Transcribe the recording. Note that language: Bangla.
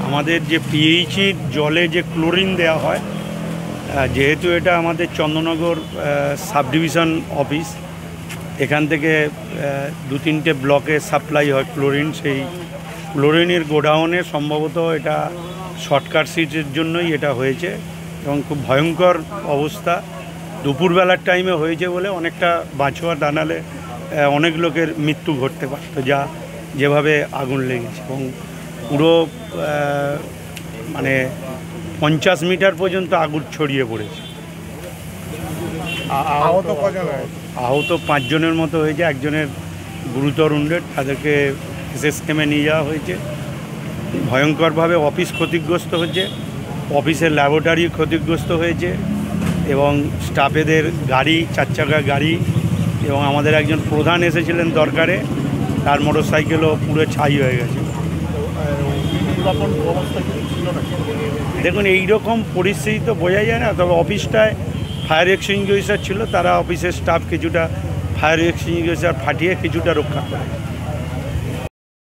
আমাদের যে পিএইচির জলে যে ক্লোরিন দেওয়া হয়, যেহেতু এটা আমাদের চন্দননগর সাব ডিভিশন অফিস, এখান থেকে দু তিনটে ব্লকে সাপ্লাই হয় ক্লোরিন। সেই ক্লোরিনের গোডাউনে সম্ভবত এটা শর্ট সার্কিটের জন্যই এটা হয়েছে এবং খুব ভয়ঙ্কর অবস্থা। দুপুরবেলার টাইমে হয়েছে বলে অনেকটা বাঁচোয়া দাঁড়ালে অনেক লোকের মৃত্যু ঘটতে পারত, যেভাবে আগুন লেগেছে। এবং পুরো মানে 50 মিটার পর্যন্ত আগুন ছড়িয়ে পড়েছে। আহত 5 জনের মতো হয়েছে, একজনের গুরুতর উন্ডেড, তাদেরকে এসএসকেএমে নিয়ে যাওয়া হয়েছে। ভয়ঙ্করভাবে অফিস ক্ষতিগ্রস্ত হয়েছে, অফিসের ল্যাবরেটরি ক্ষতিগ্রস্ত হয়েছে এবং স্টাফেদের গাড়ি, 4 চাকা গাড়ি, এবং আমাদের একজন প্রধান এসেছিলেন দরকারে, তার মোটরসাইকেলও পুরো ছাই হয়ে গেছে। দেখুন, এইরকম পরিস্থিতি তো বোঝা যায় না, তবে অফিসটায় ফায়ার এক্সটিংগুইশার ছিল, তারা অফিসের স্টাফ কিছুটা ফায়ার এক্সটিংগুইশার ফাটিয়ে কিছুটা রক্ষা করে।